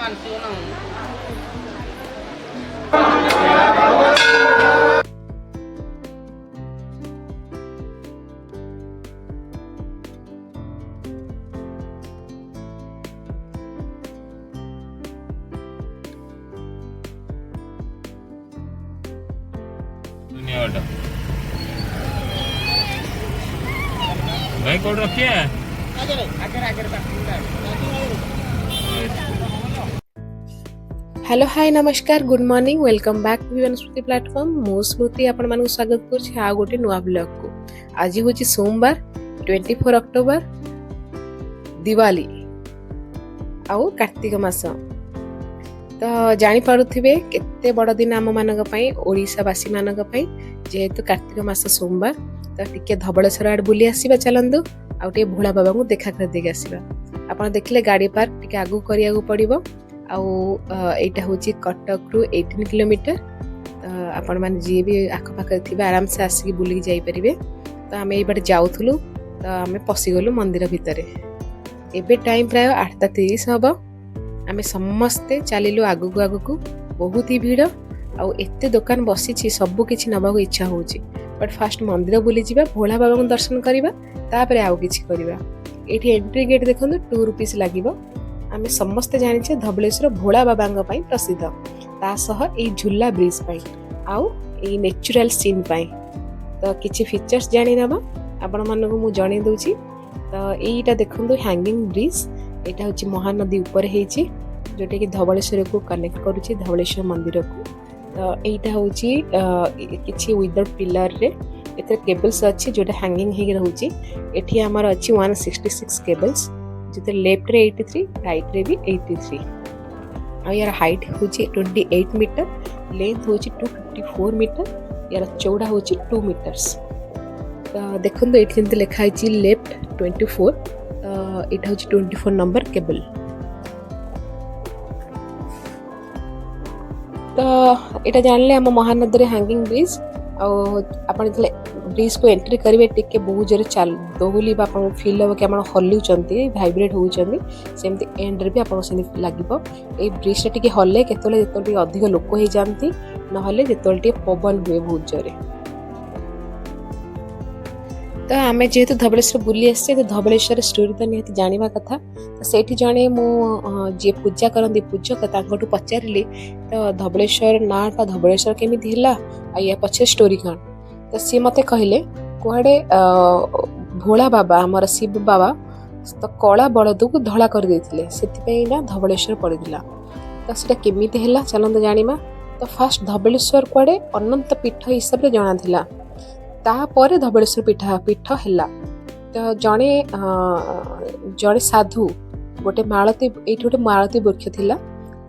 भाई कोड रखिए hello hi नमस्कार good morning welcome back to Smruti platform मो स्मृति आपण मानक स्वागत कर आ गोटे नुआ ब्लॉग को आज हूँ सोमवार 24 अक्टोबर दिवाली आउ कार्तिक मास तो जानी पारुथिबे केते बड़ दिन आम मानक पई ओडिशावासी मानक पई जेहेतु कार्तिक मास सोमवार तो टिके धबलेश्वर आड़ बुली आसीबा चलंदु आउ टे भोला बाबा को देखा कर देके आसीबा आपण देखले गाड़ी पार्क टिके आगु करिया को पड़िबो आउ एटा होची कटक रु 18 किलोमीटर आपण मान जे भी आख पाख थिबा आराम से आसी बुली जाई परिबे तो आमे ए बाटे जाउथुलु तो आमे पसी गलु मंदिर भितरे एबे टाइम प्राय 8:30 हबो आमे समस्ते चलिलु आगु आगु बहुत ही भीड़ आउ एते दुकान बसी सब किछि नबा को इच्छा होची बट फास्ट मंदिर बुली जिबा भोला बाबा को दर्शन करिबा तापरे आउ किछि करिबा एठी एंट्री गेट देखंदु 2 रुपीस लागिबो आमे समस्त जानिछे धबलेश्वर भोला बाबा पई प्रसिद्ध ता सह ए झुला ब्रिज पई आउ ए नेचुरल सीन पई तो किछि फीचर्स जानि नबा आपण मन को मु जणी दोछि तो एटा देखंदु हैंगिंग ब्रिज एटा होछि महानदी ऊपर हेछि जोटे कि धबलेश्वर को कनेक्ट करूछि धबलेश्वर मंदिर को तो एटा होछि किछि विदाउट पिलर रे एते केबल्स अछि जोटे हैंगिंग हे रहउछि एठी हमर अछि 166 केबल्स जिते लेफ्ट रे 83 राइट रे भी 83 आ यार हाइट होछि 28 मीटर लेंथ होछि 254 मीटर यार चौड़ा होछि 2 मीटर्स तो देखंदो एठी जंते लिखा अछि लेफ्ट 24 एटा होछि 24 नंबर केबल तो एटा जानले हम महानदी रे हैंगिंग ब्रिज आपण जले ब्रिज को एंट्री करिवे टिके बहुत जोरे चल दोहुली बा आपण फील हो कि आपण हल्लू चंती वाइब्रेट हो चंती सेमती एंड रे भी आपण से लागिबो ए ब्रिज टिके हल्ले केतले जेतले अधिक लोक हो जानती न हले जेतले टिके पवन हुए बहुत जोरे तो आमे जेहेतु धबलेश्वर बुली आसे तो धबलेश्वर स्टोरी तो निहत जानिबा कथा तो सेठी जणे मो जे पूजा करंदी पूजक तांगटू पचारिली तो धबलेश्वर नाटा धबलेश्वर केमिति हिला आ या पछे स्टोरी कान तो सी मते कहले कुआडे भोला बाबा हमर शिव बाबा तो कला बलद को धला कर देथिले सेति पई ना धबलेश्वर पड़िदिला तो सेटा केमिति हिला चलंद जानिबा तो फास्ट धबलेश्वर कुआडे अनंत पीठ हिसाब रे जणा थिला तापर धबलेश्वर पीठ हैला तो जड़े जड़े साधु गोटे मालती ये गोटे मालती वृक्ष थिला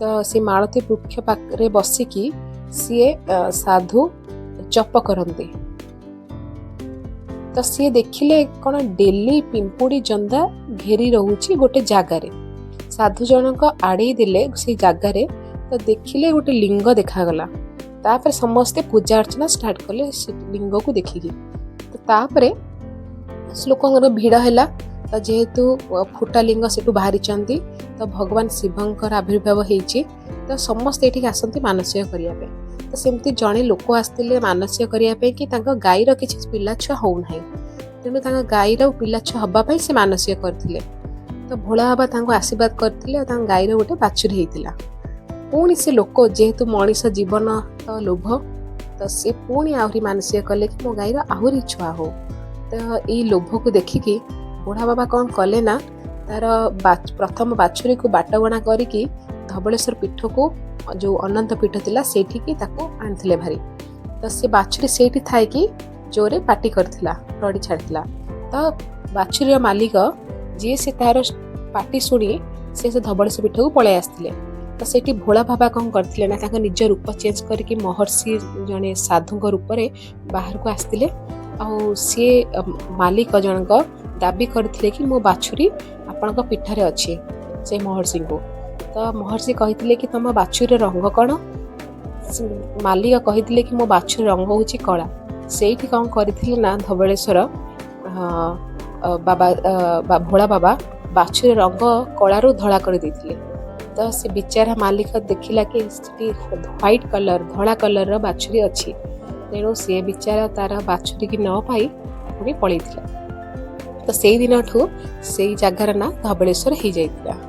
तो से मालती वृक्ष पाखे बसिकी सी साधु जप करते तो सी देखिले कौन डेली पिंपुड़ी जंदा घेरी रोचे गोटे जगार साधु जनक आड़े देले से जगार तो देखिले गोटे लिंग देखागला तापर समस्ते पूजा अर्चना स्टार्ट कले लिंग को देखिकी तो तापर लोक भिड़ है तो जेहेतु फुटा लिंग से बाहरी तो भगवान शिवंकर आविर्भाव होती तो समस्ते ये आसती मानसिक करने तो सेमती जड़े लोक आसते मानसिक करने कि गाईर किसी पिला छुआ होना तेणु गाईर पिला छुआ हाँपाई से मानसिक करते तो भोला बाबा आशीर्वाद करते गाईर गोटे बाछुरी होता पुणी से लोक जेहेतु मनीष जीवन तो लोभ तो सी पुणी आहरी मानसिक कले कि मो गाईर आहरी छुआ हो तो ये लोभ को देखिकी बुढ़ा बाबा कौन कले ना तार प्रथम बाछुरी को बाटगणा करिकी धबलेश्वर पीठ को जो अनंत पीठ थिला सेठी ताको आनथिले भारी तो से बाछुरी सेठी थाई कि जोरे पार्टी करथिला रडी छाड़थिला तो बाछुरी मालिक जी से तार पार्टी शुणी से धबलेश्वर पीठ को पळे आस्थिले तो सेठी भोला बाबा कौन करथिले ना ताको निज रूप चेंज करके महर्षि जने साधु रूप में बाहर को आस्थिले आ सी मालिक जनक दाबी करथिले कि मो बाछुरी आपनका पीठरे अछि से महर्षि को तो महर्षि कहिथिले कि तुम बाछुरी रंग कौन मालिक कहिथिले कि मो बाछुरी रंग होची कला सेठी कौन करथिले ना धबलेश्वर बाबा भोला बाबा बाछुरी रंग कलारू धड़ा कर देथिले तो से बेचारा मालिक देखिला कि व्हाइट कलर धला कलर बाछुरी अच्छी तेणु सी बेचारा तार बाछुरी की न पाई पुणी पलि तो से दिन ठू से जगार ना धबलेश्वर हो जाता।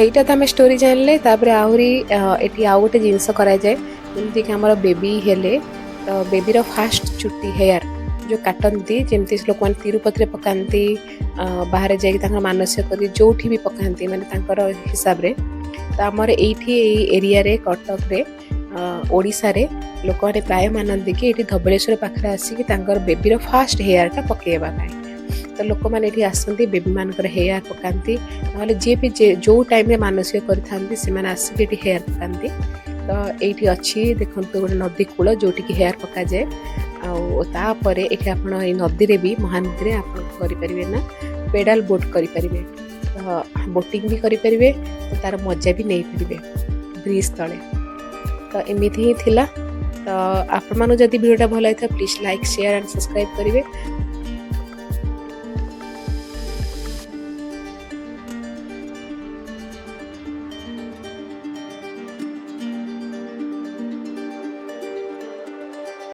এইটা তো আমি স্ଟୋରି ଜାଣିଲେ ତାପରେ ଆହୁରି ଏଠି ଆଉ ଗୋଟେ ଜିନିଷ କରାଯାଏ ଯେମିତିକି ଆମର ବେବି ହେଲେ ବେବିର ଫାଷ୍ଟ ଚୁଟି ହେୟାର ଯେଉଁ କାଟନ୍ତି ଯେମିତି ଲୋକମାନେ ତିରୁପତିରେ ପକାନ୍ତି ବାହାରେ ଯାଇକି ତାଙ୍କର ମାନସିକ କରି ଯେଉଁଠି ବି ପକାନ୍ତି ମାନେ ତାଙ୍କର ହିସାବରେ ତ ଆମର ଏଇଠି ଏଇ ଏରିଆରେ କଟକରେ ଓଡ଼ିଶାରେ ଲୋକମାନେ ପ୍ରାୟ ମାନନ୍ତି କି ଏଇଠି ଧବଳେଶ୍ୱର ପାଖରେ ଆସିକି ତାଙ୍କର ବେବିର ଫାଷ୍ଟ ହେୟାରଟା ପକାଇବା ପାଇଁ ତ ଲୋକମାନେ ଏଠି ଆସନ୍ତି ବେବିମାନଙ୍କର ହେୟାର ପକାନ୍ତି ନହେଲେ ଯିଏ ବି ଯେଉଁ ଟାଇମ୍ରେ ମାନସିକ କରିଥାନ୍ତି ସେମାନେ ଆସିକି ଏଠି ହେୟାର ପକାନ୍ତି ତ ଏଇଠି ଅଛି ଦେଖନ୍ତୁ ଗୋଟେ ନଦୀ କୂଳ ଯେଉଁଠିକି ହେୟାର ପକାଯାଏ ଆଉ ତାପରେ ଏଠି ଆପଣ ଏଇ ନଦୀରେ ବି ମହାନଦୀରେ ଆପଣ କରିପାରିବେ ନା ପେଡାଲ ବୋଟ୍ କରିପାରିବେ ତ ବୋଟିଂ ବି କରିପାରିବେ ତ ତାର ମଜା ବି ନେଇପାରିବେ ବ୍ରିଜ୍ ତଳେ ତ ଏମିତି ହିଁ ଥିଲା ତ ଆପଣମାନଙ୍କୁ ଯଦି ଭିଡ଼ିଓଟା ଭଲ ଲାଗିଥାଏ please like share and subscribe କରିବେ